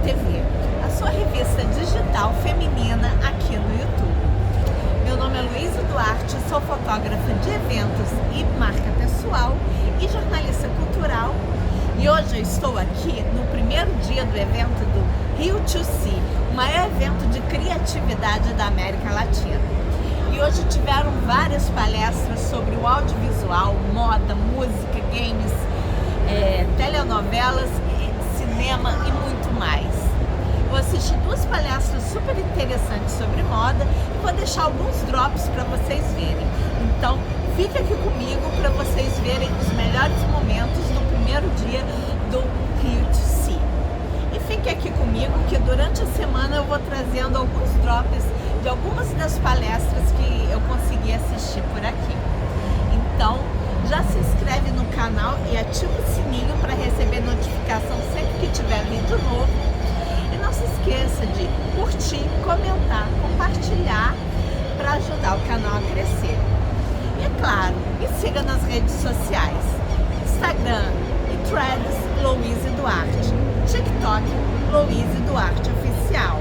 TV, a sua revista digital feminina aqui no YouTube. Meu nome é Luísa Duarte, sou fotógrafa de eventos e marca pessoal e jornalista cultural. E hoje eu estou aqui no primeiro dia do evento do Rio to See, o maior evento de criatividade da América Latina. E hoje tiveram várias palestras sobre o audiovisual, moda, música, games, telenovelas, cinema e muito mais. Vou assistir duas palestras super interessantes sobre moda e vou deixar alguns drops para vocês verem. Então, fique aqui comigo para vocês verem os melhores momentos do primeiro dia do Rio to See. E fique aqui comigo que durante a semana eu vou trazendo alguns drops de algumas das palestras que eu consegui assistir por aqui. Então, já se inscreve no canal e ativa o sininho para receber notificação sempre que tiver vídeo novo. E não se esqueça de curtir, comentar, compartilhar para ajudar o canal a crescer. E é claro, me siga nas redes sociais, Instagram e Threads Luísa Duarte, TikTok Luísa Duarte Oficial.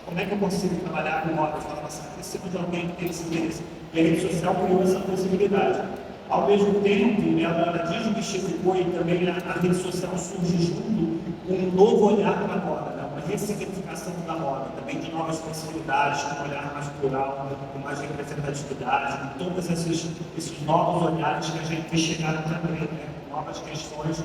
Como é que eu consigo trabalhar com moda de forma acessível de alguém que tem esse interesse? E a rede social criou essa possibilidade. Ao mesmo tempo, ela desmistificou e também a rede social surge junto com um novo olhar para a moda, né? Uma ressignificação da moda, também de novas possibilidades, com um olhar mais plural, com mais representatividade, com todos esses novos olhares que a gente tem chegado também, né? Com novas questões.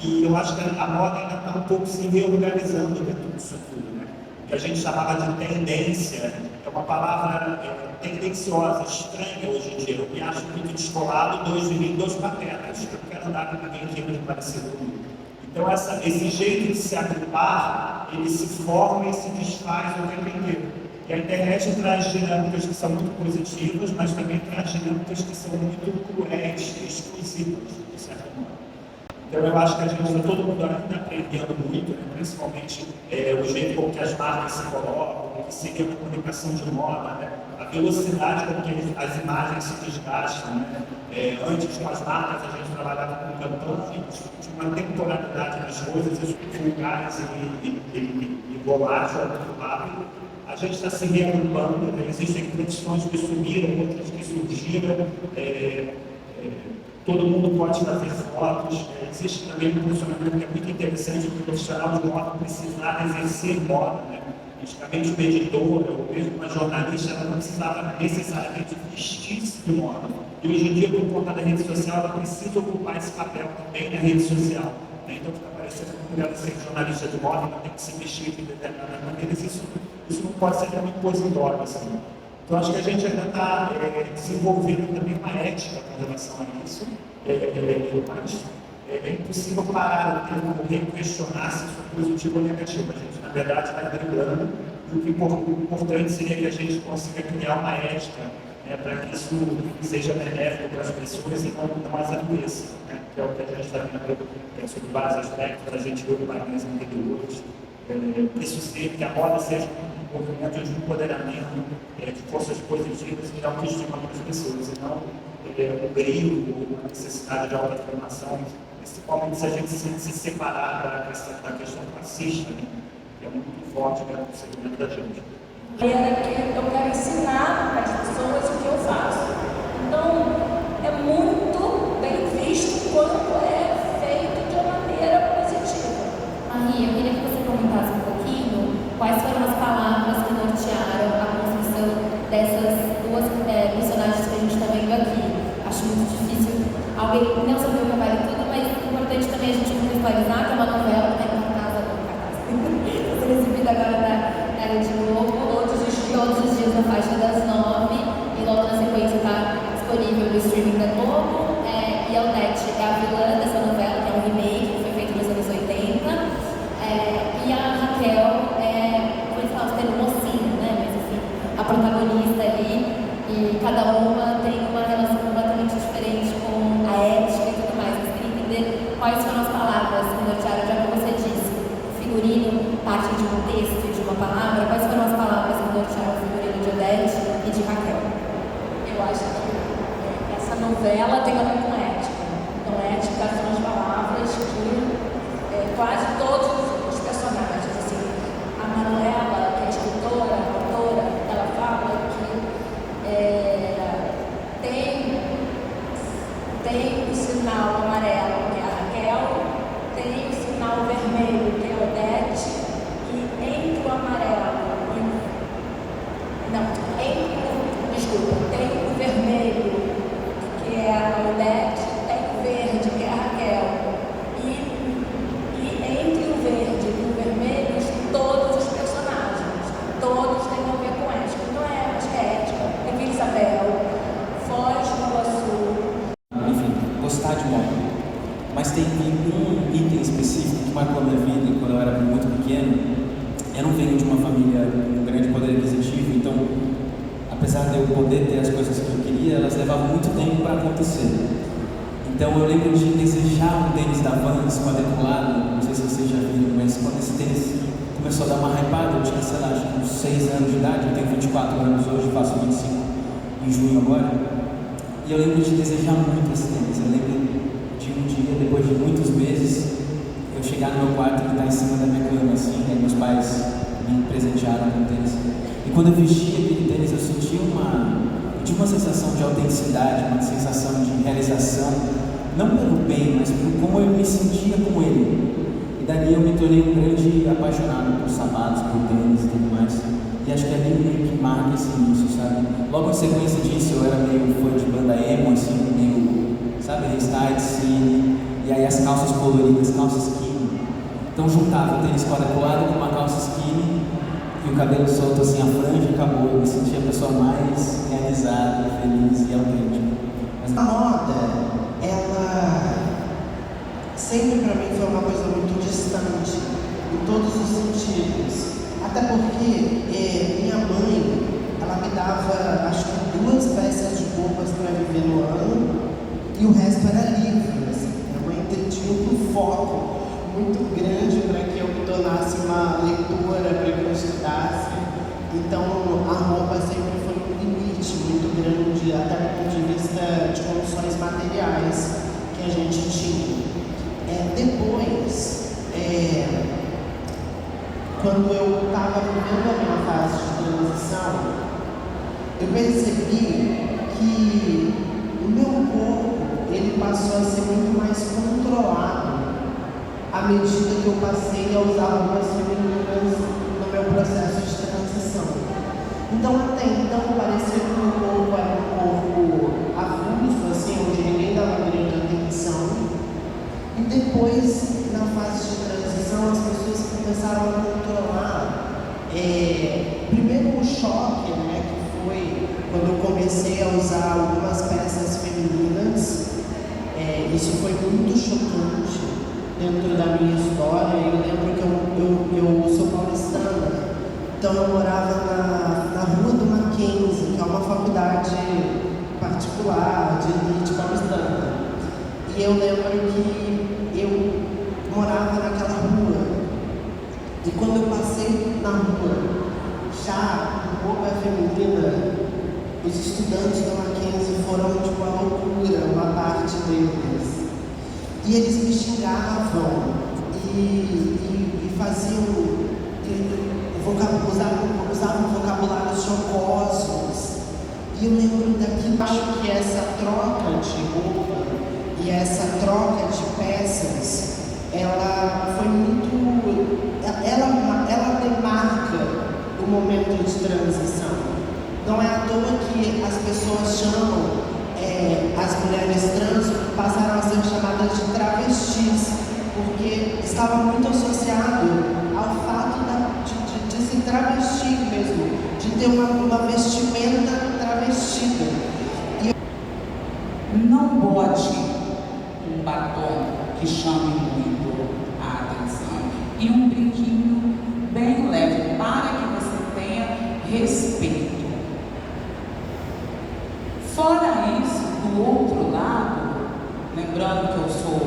E eu acho que a moda ainda está um pouco se reorganizando dentro disso tudo, né? Que a gente chamava de tendência, é uma palavra tendenciosa, estranha hoje em dia. Eu me acho muito descolado, dois de mim, dois patetas. Eu não quero andar com ninguém que me parecido comigo. Então, esse jeito de se agrupar, ele se forma e se desfaz o tempo inteiro. E a internet traz dinâmicas que são muito positivas, mas também traz dinâmicas que são muito cruéis, exclusivas, de certa forma. Então, eu acho que a gente está todo mundo ainda aprendendo muito, né? Principalmente o jeito como que as marcas se colocam, o que seria uma comunicação de moda, né? A velocidade com que as imagens se desgastam, né? Antes, com as marcas, a gente trabalhava com campanhas, tinha uma temporalidade nas coisas, isso vulgares e volátil, muito rápido. A gente está se reagrupando, né? Existem tradições que sumiram, outras que surgiram. Todo mundo pode fazer fotos. Existe também um funcionamento que é muito interessante do profissional de moda precisar exercer moda, né? Antigamente, uma editora ou mesmo uma jornalista ela não precisava necessariamente vestir-se de moda. E hoje em dia, por conta da rede social, ela precisa ocupar esse papel também na rede social, né? Então, fica parecendo que ela ser jornalista de moda, ela tem que se vestir de determinada maneira. Isso não pode ser muito impositório, assim. Então, acho que a gente ainda está desenvolvendo também uma ética com relação a isso, mas é impossível parar o tempo e questionar se isso é positivo ou negativo. A gente, na verdade, está driblando, e o que importante seria que a gente consiga criar uma ética, né, para que isso seja benéfico para as pessoas e não as adoeça, né, que é o que a gente está vendo sobre vários aspectos. A gente viu países anteriores. Que a moda seja um movimento de empoderamento, de forças positivas e de autoestima para as pessoas, e não o brilho ou a necessidade de autoafirmação, principalmente se a gente se separar da questão classista, né, que é muito forte no segmento da gente. Eu quero ensinar para as pessoas o que eu faço. Então, é muito bem visto quando é feito de uma maneira positiva. Maria, eu queria que você comentasse um pouquinho quais foram as palavras que nortearam a construção dessas duas personagens que a gente está vendo aqui. Acho muito difícil alguém não saber o que vale tudo, mas é importante também a gente contextualizar que é uma novela que tem cartaz está sendo exibida agora na Rede Globo, todos os dias na faixa das 9, e logo na sequência está disponível no streaming da Globo. E a Odete é a vilã dessa novela, que é um remake que foi feito em quais foram as palavras que nortearam, já que você disse, o figurino parte de um texto, de uma palavra, quais foram as palavras que nortearam o figurino de Odete e de Raquel? Eu acho que essa novela tem a ver com ética. Então, ética são as palavras que quase todos os personagens, assim, a Manuela, que é escritora, autora, ela fala que tem o sinal amarelo, que é a Raquel, tem o sinal vermelho, que é a Odete, e entre o amarelo tem o vermelho, que é a Odete, tem o verde, que é a Raquel, e entre o verde e o vermelho, todos os personagens, todos têm a ver com ética. Não é, acho que é ética, é Vila Isabel, Foz do Iguaçu. Enfim, gostar de moda. Mas tem um item específico que marcou a minha vida quando eu era muito pequeno. Eu não venho de uma família com grande poder aquisitivo, então, apesar de eu poder ter as coisas que eu queria, elas levavam muito tempo para acontecer. Então eu lembro de desejar um tênis da Vans quadriculado, não sei se vocês já viram, mas quando esse tênis começou a dar uma hypada, eu tinha, sei lá, acho que uns 6 anos de idade, eu tenho 24 anos hoje, faço 25 em junho agora, e eu lembro de desejar muito esse tênis. Eu lembro de um dia, depois de muitos meses, eu chegar no meu quarto e estar em cima da minha cama, assim, aí meus pais me presentearam com o tênis. E quando eu vestia aquele tênis, eu tinha uma sensação de autenticidade, uma sensação de realização, não pelo bem, mas por como eu me sentia com ele. E dali eu me tornei um grande apaixonado por sapatos, por tênis e tudo mais. E acho que é ali meio que marca esse início, sabe? Logo em sequência disso, eu era meio fã de banda emo, assim, meio, sabe, Restart, Cine, e aí as calças coloridas, calças skinny. Então juntava o tênis quadriculado com uma calça skinny, e o cabelo solto, assim, a franja acabou. Eu me sentia a pessoa mais realizada, feliz e autêntica. A moda, ela sempre para mim foi uma coisa muito distante, em todos os sentidos. Até porque minha mãe, ela me dava, acho que 2 peças de roupas para viver no ano, e o resto era livre. Assim. Minha mãe tinha um foco muito grande para que eu me tornasse uma leitora, para que eu estudasse. Então a roupa sempre foi um limite muito grande, até do ponto de vista de condições materiais que a gente tinha. Depois, quando eu estava vivendo a minha fase de transição, eu percebi que o meu corpo ele passou a ser muito mais controlado à medida que eu passei a usar roupas femininas no meu processo de transição. Então, até então, parecia que o meu corpo era um corpo avulso, assim, onde ninguém dava grande atenção. E depois, na fase de transição, as pessoas começaram a controlar. Primeiro o choque, né, que foi quando eu comecei a usar algumas peças femininas. Isso foi muito chocante dentro da minha história. Eu lembro que eu sou paulistana, então eu morava na Rua do Mackenzie, que é uma faculdade particular de elite paulistana. E eu lembro que eu morava naquela rua, e quando eu passei na rua, já com roupa feminina, os estudantes do Mackenzie foram tipo a loucura, uma parte deles. E eles me xingavam e faziam, usavam vocabulários jocosos. E eu lembro daquilo. Acho que essa troca de roupa e essa troca de peças, ela foi muito. Ela demarca o momento de transição. Não é à toa que as pessoas chamam as mulheres trans, passaram a ser chamadas de travestis, porque estava muito associado ao fato de se travestir mesmo, de ter uma vestimenta travestida. Não bote um batom que chame muito a atenção e um brinquinho bem leve para que você tenha respeito. Fora isso, do outro lado, lembrando que eu sou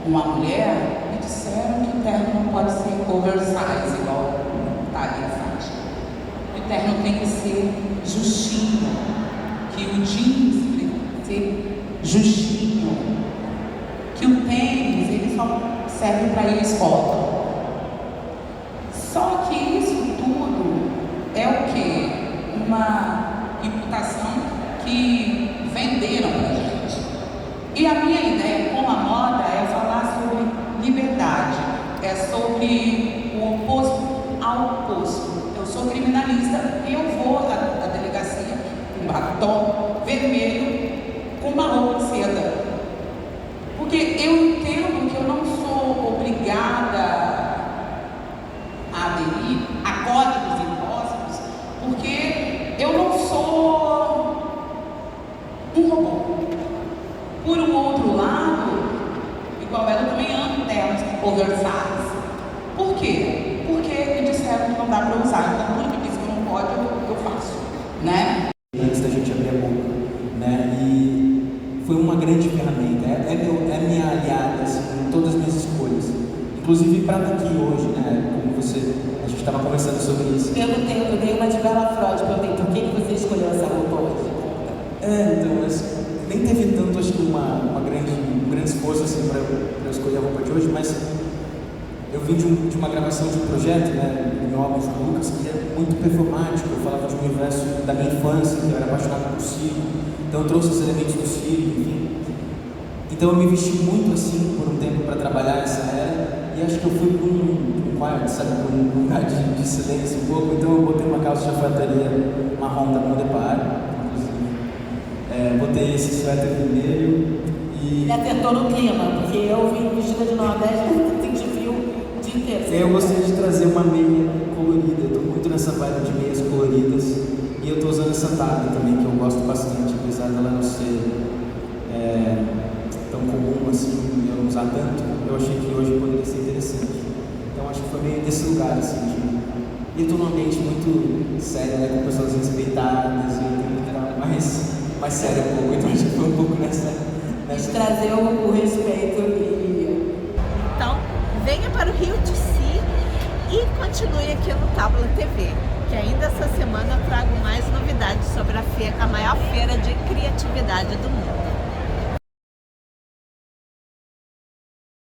uma mulher, me disseram que o terno não pode ser oversize, igual a Thalia faz. O terno tem que ser justinho, que o jeans tem que ser justinho, que o tênis ele só serve para ir à escola. Só que isso tudo é o quê? Uma imputação que venderam pra gente. E a minha ideia com a moda é falar sobre liberdade, é sobre o oposto ao oposto. Eu sou criminalista e eu vou à delegacia com batom vermelho, com uma roupa de seda. Porque eu entendo que eu não sou obrigada a aderir a códigos impostos, porque eu não sou um robô. Por um outro lado, igual ela, eu também amo termos oversize. Por quê? Porque me disseram que não dá para usar, então tudo que diz que não pode, eu faço, né? Antes da gente abrir a boca, né? E foi uma grande ferramenta, é minha aliada assim, em todas as minhas escolhas. Inclusive para estar aqui hoje, né? Como a gente estava conversando sobre isso. Eu dei uma de Bela Freud, perguntei por que você escolheu essa roupa hoje? Então, mas nem teve tanto, acho que um grande esforço assim, para eu escolher a roupa de hoje, mas eu vim de uma gravação de um projeto, né, em Obras do Lucas, que é muito performático. Eu falava de um universo da minha infância, que eu era apaixonado por circo, então eu trouxe os elementos do circo, enfim. Então eu me vesti muito assim por um tempo para trabalhar essa era, e acho que eu fui para um quarto, sabe, para um lugar de silêncio um pouco. Então eu botei uma calça de alfaiataria marrom da Mondepar, inclusive, botei esse suéter vermelho e... Ele acertou no clima, porque eu vim vestida de Nordeste, tem de frio o dia inteiro. Eu gostaria de trazer uma meia colorida, eu estou muito nessa vibe de meias coloridas, e eu estou usando essa targa também, que eu gosto bastante, apesar dela não ser tão comum assim, eu não usar tanto. Eu achei que hoje poderia ser interessante. Então acho que foi meio desse lugar, assim, e eu estou num ambiente muito sério, né, com pessoas respeitadas, e eu tenho que estar mais sério um pouco, então acho que foi um pouco nessa trazer o respeito e... Então, venha para o Rio de Si e continue aqui no Tábula TV, que ainda essa semana eu trago mais novidades sobre a maior feira de criatividade do mundo.